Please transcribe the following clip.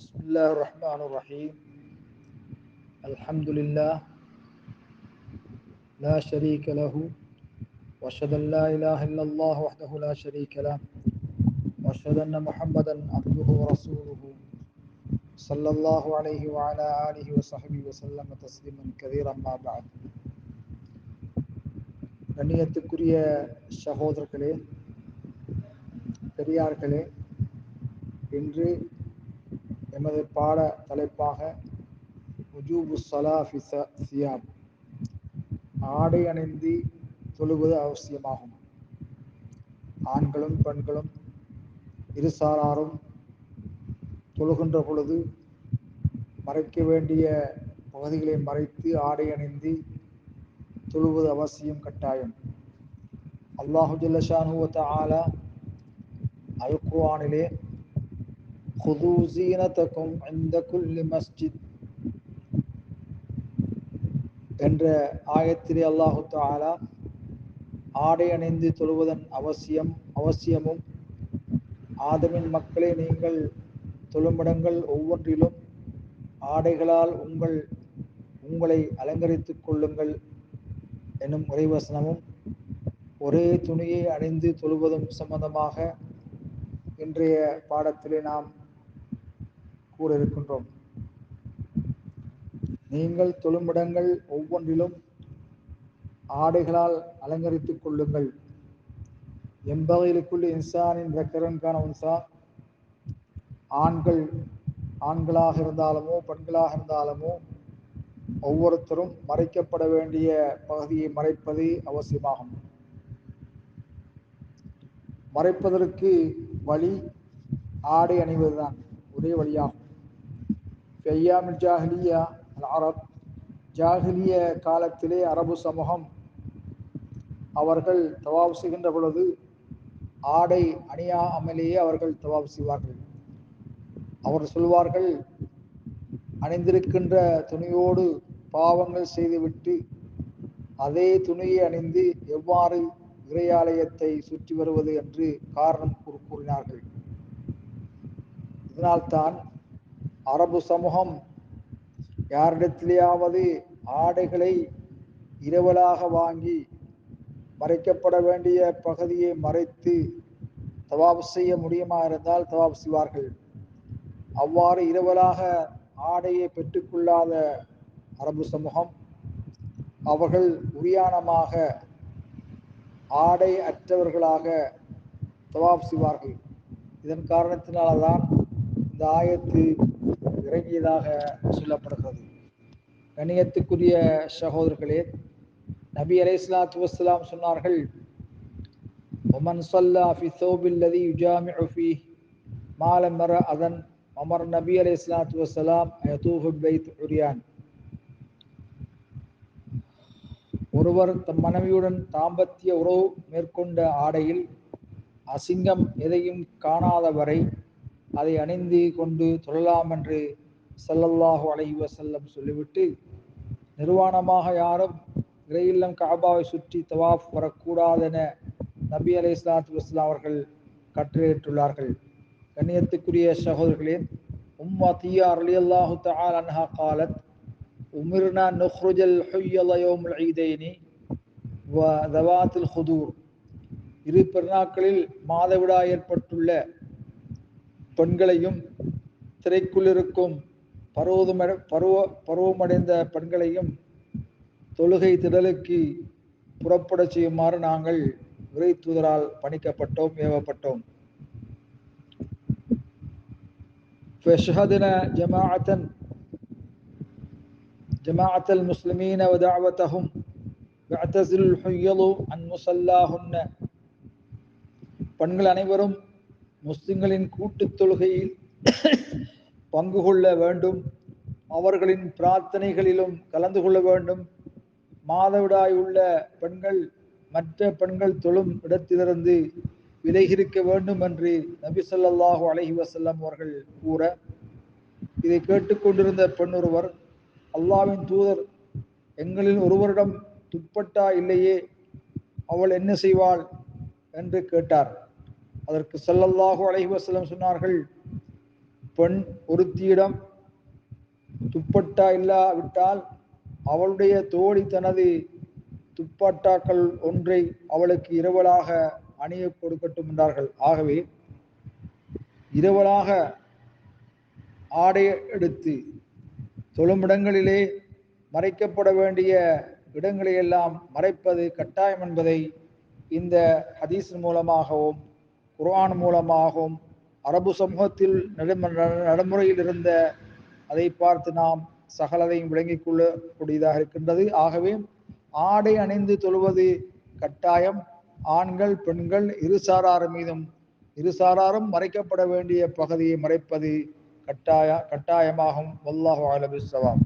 بسم الله الرحمن الرحيم. الحمد لله لا شريك له وأشهد أن لا إله إلا الله وحده لا شريك له وأشهد أن محمدا عبده ورسوله صلى الله عليه وعلى آله وصحبه وسلم تسليما كثيرا ما بعد. கண்ணியத்துக்குரிய சகோதரர்களே, பெரியார்களே, இன்று எமது பாட தலைப்பாக உஜூபு ஸலா ஃபி ஸியாப், ஆடை அணிந்து தொழுவது அவசியமாகும். ஆண்களும் பெண்களும் இருசாராரும் தொழுகின்ற பொழுது மறைக்க வேண்டிய பகுதிகளை மறைத்து ஆடை அணிந்து தொழுவது அவசியம், கட்டாயம். அல்லாஹு ஜல்ல ஷானுஹு வ தஆலா அல் குர்ஆனிலே குது ஸீனதகும் இன்த குல்லி மஸ்ஜித் என்ற ஆயத்திலே அல்லாஹு தஆலா ஆடை அணிந்து தொழுவதன் அவசியமும், ஆதமின் மக்களே, நீங்கள் தொழுமிடங்கள் ஒவ்வொன்றிலும் ஆடைகளால் உங்களை அலங்கரித்துக் கொள்ளுங்கள் எனும் இறைவசனமும், ஒரே துணியை அணிந்து தொழுவதும் சம்பந்தமாக இன்றைய பாடத்திலே நாம் கூற இருக்கின்றோம். நீங்கள் தொழுமிடங்கள் ஒவ்வொன்றிலும் ஆடைகளால் அலங்கரித்துக் கொள்ளுங்கள். எம்பகையிலுக்குள் இன்சானின் ரக்கரன்கான உன்சா, ஆண்களாக இருந்தாலுமோ பெண்களாக இருந்தாலுமோ ஒவ்வொருத்தரும் மறைக்கப்பட வேண்டிய பகுதியை மறைப்பது அவசியமாகும். மறைப்பதற்கு வழி ஆடை அணிவதுதான் ஒரே வழியாகும். ஜாஹிலிய காலத்திலே அரபு சமூகம் அவர்கள் தவாப் செய்கின்ற பொழுது ஆடை அணியாமலேயே அவர்கள் தவாப் செய்வார்கள். அவர் சொல்வார்கள், அணிந்திருக்கின்ற துணியோடு பாவங்கள் செய்துவிட்டு அதே துணியை அணிந்து எவ்வாறு இறையாலயத்தை சுற்றி வருவது என்று காரணம் கூறினார்கள். இதனால்தான் அரபு சமூகம் யாரிடத்திலேயாவது ஆடைகளை இரவலாக வாங்கி மறைக்கப்பட வேண்டிய பகுதியை மறைத்து தவாப் செய்ய முடியுமா இருந்தால் தவாப் செய்வார்கள். அவ்வாறு இரவலாக ஆடையை பெற்றுக்கொள்ளாத அரபு சமூகம் அவர்கள் உரியானமாக ஆடை அற்றவர்களாக தவாப் செய்வார்கள். இதன் காரணத்தினால்தான் இந்த ஆயத்து இறங்கியதாக சொல்லப்படுகிறது. கண்ணியத்துக்குரிய சகோதரர்களே, நபி அலைஹிஸ்ஸலாத்து வஸ்ஸலாம் சொன்னார்கள், ஒமன் ஸல்லா ஃபி ஸௌபில் லதீ யுஜாமிஉ ஃபீஹி மா லம் யர அதன் அமர் நபி அலைஹிஸ்ஸலாத்து வஸ்ஸலாம் யதூஃபு பைத் உரியான். ஒருவர் தம் மனைவியுடன் தாம்பத்திய உறவு மேற்கொண்ட ஆடையில் அசிங்கம் எதையும் காணாத வரை அதை அணிந்து கொண்டு தொழலாம் என்று ஸல்லல்லாஹு அலைஹி வஸல்லம் சொல்லிவிட்டு, நிர்வாணமாக யாரும் இறையில்லம் கஅபாவை சுற்றி தவாஃப் வரக்கூடாதென நபி அலைஹிஸ்ஸலாத்து வஸ்ஸலாம் அவர்கள் கட்டளையிட்டுள்ளார்கள். கண்ணியத்துக்குரிய சகோதரர்களே, அத்தியா ரலியல்லாஹு தஆலா அன்ஹா قالت உமிர்னா நுக்ருஜல் ஹுய்யல யௌமுல் ஈதைனி வ தவாத்தில் ஹுதூர். இரு பெருநாட்களில் மாதவிடாய் ஏற்பட்டுள்ள பெண்களையும் திரைக்குள் இருக்கும் பருவமடைந்த பெண்களையும் தொழுகை திடலுக்கு புறப்பட செய்யுமாறு நாங்கள் இறை தூதரால் பணிக்கப்பட்டோம், ஏவப்பட்டோம். ஜமாஅத்தல் முஸ்லிமீன வ தஅவதஹும் வஅதஸில் ஹுய்யலு அன் முஸல்லாஹுன்ன. பெண்கள் அனைவரும் முஸ்லிம்களின் கூட்டு தொழுகையில் பங்கு கொள்ள வேண்டும், அவர்களின் பிரார்த்தனைகளிலும் கலந்து கொள்ள வேண்டும். மாதவிடாய் உள்ள பெண்கள் மற்ற பெண்கள் தொழும் இடத்திலிருந்து விலகியிருக்க வேண்டும் என்று நபி ஸல்லல்லாஹு அலைஹி வஸல்லம் அவர்கள் கூற, இதை கேட்டுக்கொண்டிருந்த பெண் ஒருவர், அல்லாஹ்வின் தூதர், எங்களில் ஒருவரிடம் துப்பட்டா இல்லையே, அவள் என்ன செய்வாள் என்று கேட்டார். அதற்கு ஸல்லல்லாஹு அலைஹி வஸல்லம் சொன்னார்கள், பெண் ஒருத்தியிடம் துப்பட்டா இல்லாவிட்டால் அவளுடைய தோழி தனது துப்பட்டாக்கள் ஒன்றை அவளுக்கு இரவலாக அணிய கொடுக்கட்டும் என்றார்கள். ஆகவே இரவலாக ஆடை எடுத்து தொழுமிடங்களிலே மறைக்கப்பட வேண்டிய இடங்களை எல்லாம் மறைப்பது கட்டாயம் என்பதை இந்த ஹதீஸின் மூலமாகவும் குர்ஆன் மூலமாகவும் அரபு சமூகத்தில் நடைமுறையில் இருந்த அதை பார்த்து நாம் சகலதையும் விளங்கிக் கொள்ளக்கூடியதாக இருக்கின்றது. ஆகவே ஆடை அணிந்து தொழுவது கட்டாயம். ஆண்கள் பெண்கள் இருசாராரும் மறைக்கப்பட வேண்டிய பகுதியை மறைப்பது கட்டாயமாகும். வல்லாஹு அலம் பிஸ்ஸவாப்.